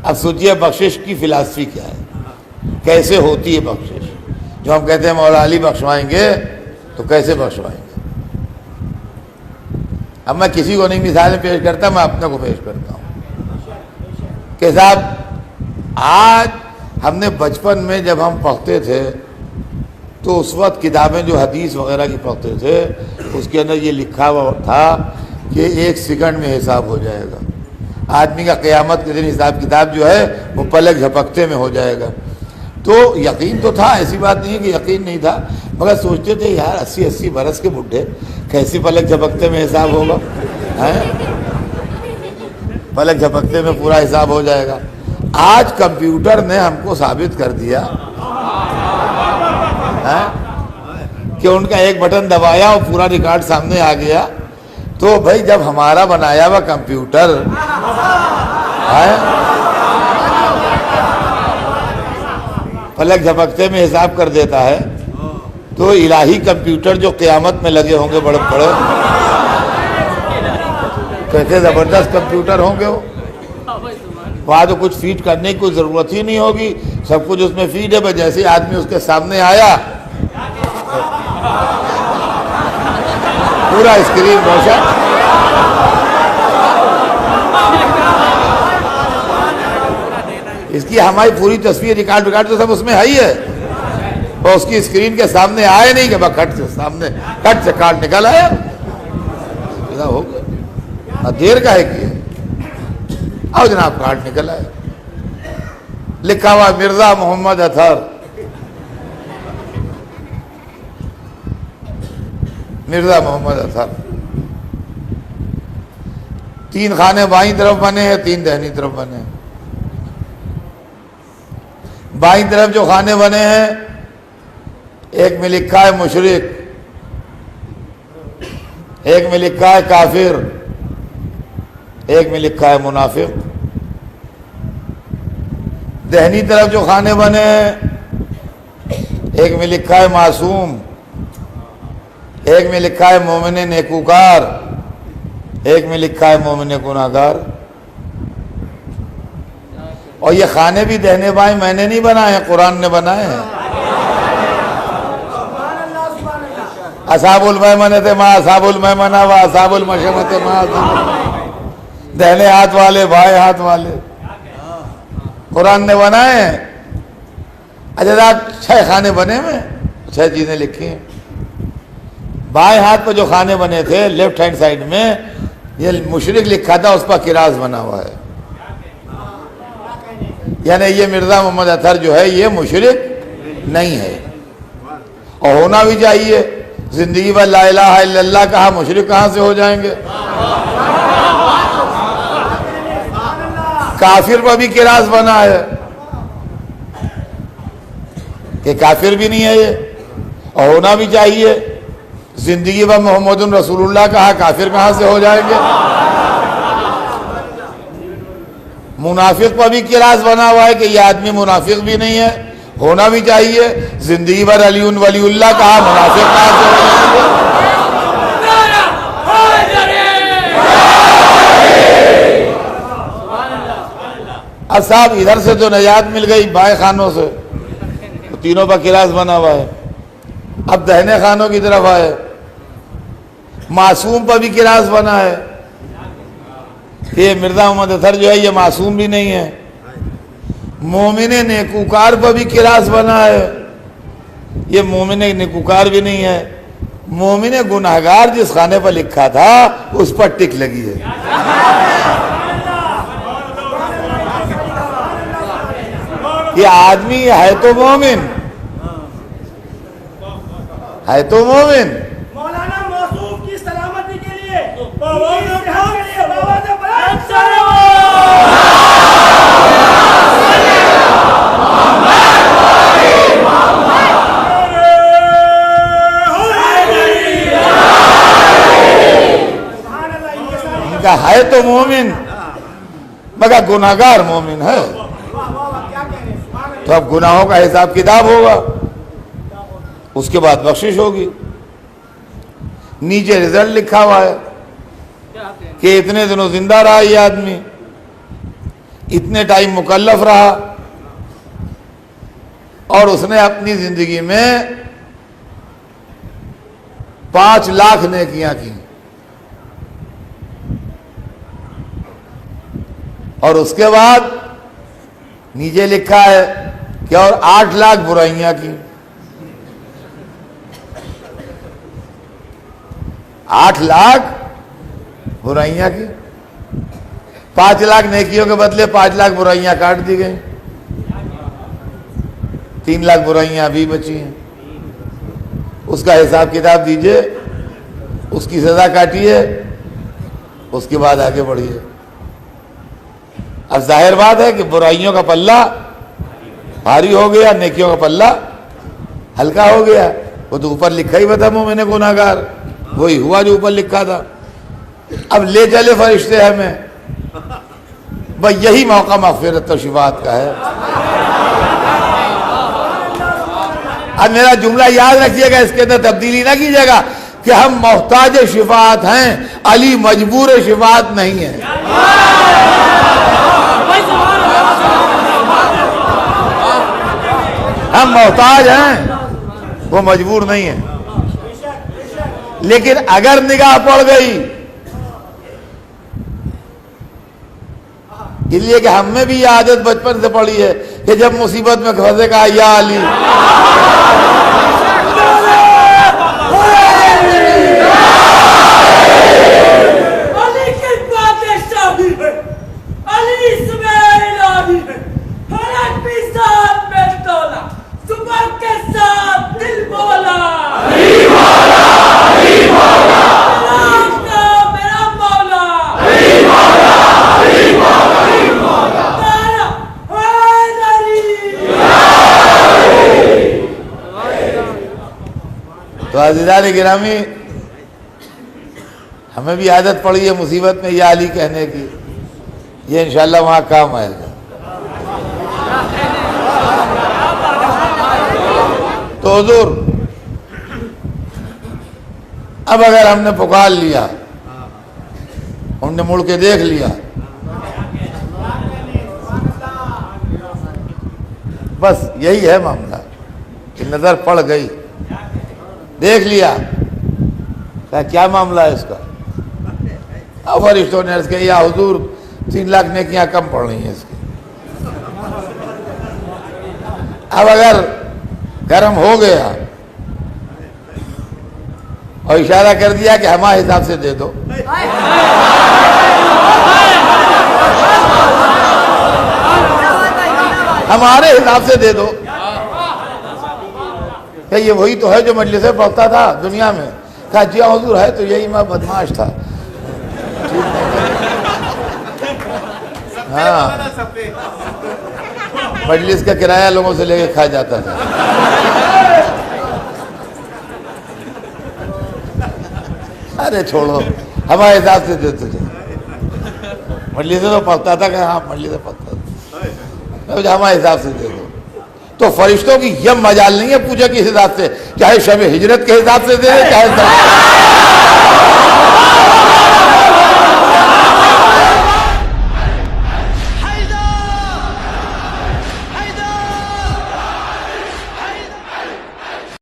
अब सोचिए बख्शिश की फिलासफी क्या है, कैसे होती है बख्शिश। जो हम कहते हैं मौला अली बख्शवाएंगे, तो कैसे बख्शवाएंगे। अब मैं किसी को नहीं मिसालें पेश करता, मैं अपने को पेश करता हूँ कि साहब आज हमने बचपन में जब हम पढ़ते थे तो उस वक्त किताबें जो हदीस वगैरह की पढ़ते थे उसके अंदर ये लिखा हुआ था कि 1 सेकंड में हिसाब हो जाएगा, आदमी का क़यामत के दिन हिसाब किताब जो है वो पलक झपकते में हो जाएगा। तो यकीन तो था, ऐसी बात नहीं है कि यकीन नहीं था, मगर सोचते थे यार 80-80 बरस के बुढ़े कैसी पलक झपकते में हिसाब होगा, हैं पलक झपकते में पूरा हिसाब हो जाएगा। आज कंप्यूटर ने हमको साबित कर दिया है कि उनका एक बटन दबाया और पूरा रिकॉर्ड सामने आ गया। तो भाई जब हमारा बनाया हुआ कंप्यूटर है पलक झपकते में हिसाब कर देता है, तो इलाही कंप्यूटर जो क़यामत में लगे होंगे बड़े बड़े, कैसे ज़बरदस्त कंप्यूटर होंगे वो। वहाँ तो कुछ फीड करने की कोई ज़रूरत ही नहीं होगी, सब कुछ उसमें फीड है। जैसे आदमी उसके सामने आया पूरा स्क्रीन रोशन, इसकी हमारी पूरी तस्वीर रिकॉर्ड तो सब उसमें है ही है। और उसकी स्क्रीन के सामने आए नहीं कि बस कट से सामने कट से कार्ड निकल आया, हो गया। देर का है कि आओ जनाब कार्ड निकल आया, लिखा हुआ मिर्जा मोहम्मद अतहर, मिर्जा मोहम्मद अतहर। 3 खाने बाईं तरफ बने हैं, 3 दाहिनी तरफ बने हैं। बाईं तरफ जो खाने बने हैं, एक में लिखा है मुशरिक, एक में लिखा है काफिर, एक में लिखा है मुनाफिक। दाहिनी तरफ जो खाने बने हैं, एक में लिखा है मासूम, एक में लिखा है मोमिन नेकूकार, एक में लिखा है मोमिन गुनाहगार। और ये खाने भी दाहिने बाएं मैंने नहीं बनाए हैं, कुरान ने बनाए हैं। असाबुल मैमनते मा असाबुल मैमना व असाबुल मशमते मा, दाहिने हाथ वाले बाएं हाथ वाले कुरान ने बनाए हैं। अच्छा साहब 6 खाने बने में 6 चीजें लिखी हैं। बाएं हाथ पर जो खाने बने थे लेफ्ट हैंड साइड में, ये मुशरिक लिखा था, उस पर किरास बना हुआ है। यानी ये मिर्जा मोहम्मद अतहर जो है ये मुशरिक नहीं है, और होना भी चाहिए। जिंदगी भर ला इलाहा इल्लल्लाह कहा, मुशरिक कहां से हो जाएंगे। काफिर पर भी किरास बना है कि काफिर भी नहीं है ये, और होना भी चाहिए। जिंदगी भर मोहम्मदुन रसूलुल्लाह कहा, काफिर कहां से हो जाएंगे। मुनाफिक पर भी किरास बना हुआ है कि यह आदमी मुनाफिक भी नहीं है, होना भी चाहिए। जिंदगी भर अलीउन वलीउल्लाह कहा, मुनाफिक कहां से हो जाएंगे। अब साहब इधर से तो निजात मिल गई बाएं खानों से, तो तीनों पर किरास बना हुआ है। अब दाहिने खानों की तरफ आए, मासूम पर भी किरास बना है कि ये मिर्जा मोहम्मद अतहर जो है ये मासूम भी नहीं है। मोमिन नेकूकार पर भी किरास बना है, ये मोमिन नेकूकार भी नहीं है। मोमिन गुनाहगार जिस खाने पर लिखा था उस पर टिक लगी है। ये आदमी है तो मोमिन, है तो मोमिन। मौलाना मासूम की सलामती के लिए इनका है तो मोमिन मगर गुनाहगार मोमिन है, तो अब गुनाहों का हिसाब किताब होगा, उसके बाद बख्शिश होगी। नीचे रिजल्ट लिखा हुआ है कि इतने दिनों जिंदा रहा ये आदमी, इतने टाइम मुकल्लफ रहा और उसने अपनी जिंदगी में 5 लाख नेकियां की और उसके बाद नीचे लिखा है कि और 8 लाख बुराइयां की। 8 लाख बुराइयां की, 5 लाख नेकियों के बदले 5 लाख बुराइयां काट दी गई, 3 लाख बुराइयां अभी बची हैं। उसका हिसाब किताब दीजिए, उसकी सजा काटिए, उसके बाद आगे बढ़िए। अब जाहिर बात है कि बुराइयों का पल्ला भारी हो गया, नेकियों का पल्ला हल्का हो गया। वो तो ऊपर लिखा ही बता मैंने गुनाहगार, वही हुआ जो ऊपर लिखा था। अब ले चले फरिश्ते हमें, भाई यही मौका मग़फ़िरत और शिफ़ाअत का है। अब मेरा जुमला याद रखिएगा, इसके अंदर तब्दीली ना कीजिएगा कि हम मोहताज शिफ़ाअत हैं, अली मजबूर शिफ़ाअत नहीं है। हम मोहताज हैं, वो मजबूर नहीं है। लेकिन अगर निगाह पड़ गई, इसलिए कि हमें भी ये आदत बचपन से पड़ी है कि जब मुसीबत में फंसेगा या अली, अली की बातें शादी है, अली इस्माइल आदि है, फरक भी साथ में तोला, सुबह के साथ दिल बोला, अली मौला, अली मौला, मेरा मौला, अली मौला, अली मौला, अली मौला, तो अज़ीज़ान गिरामी, हमें भी आदत पड़ी है मुसीबत में या अली कहने की। ये इंशाअल्लाह वहाँ काम आएगा। तो हुज़ूर, अब अगर हमने पुकार लिया, हमने मुड़ के देख लिया, बस यही है मामला कि नजर पड़ गई, देख लिया क्या मामला है इसका। अब फरिश्तों ने अर्ज़ किया, या हुजूर 3 लाख नेकियां कम पड़ रही हैं इसकी। अब अगर गर्म हो गया और इशारा कर दिया कि हमारे हिसाब से दे दो, हमारे हिसाब से दे दो, क्या ये वही तो है जो मजलिस से पढ़ता था दुनिया में? कहा जी हुजूर है तो यही, मैं बदमाश था। हाँ, मजलिस का किराया लोगों से लेके खा जाता था। अरे छोड़ो, हमारे हिसाब से दे तुझे। मजलिस से तो पढ़ता था, कि हाँ मजलिस से पढ़ता था, हमारे हिसाब से दे दो। तो फरिश्तों की यह मजाल नहीं है पूजा किस हिसाब से, चाहे शब हिजरत के हिसाब से दे, चाहे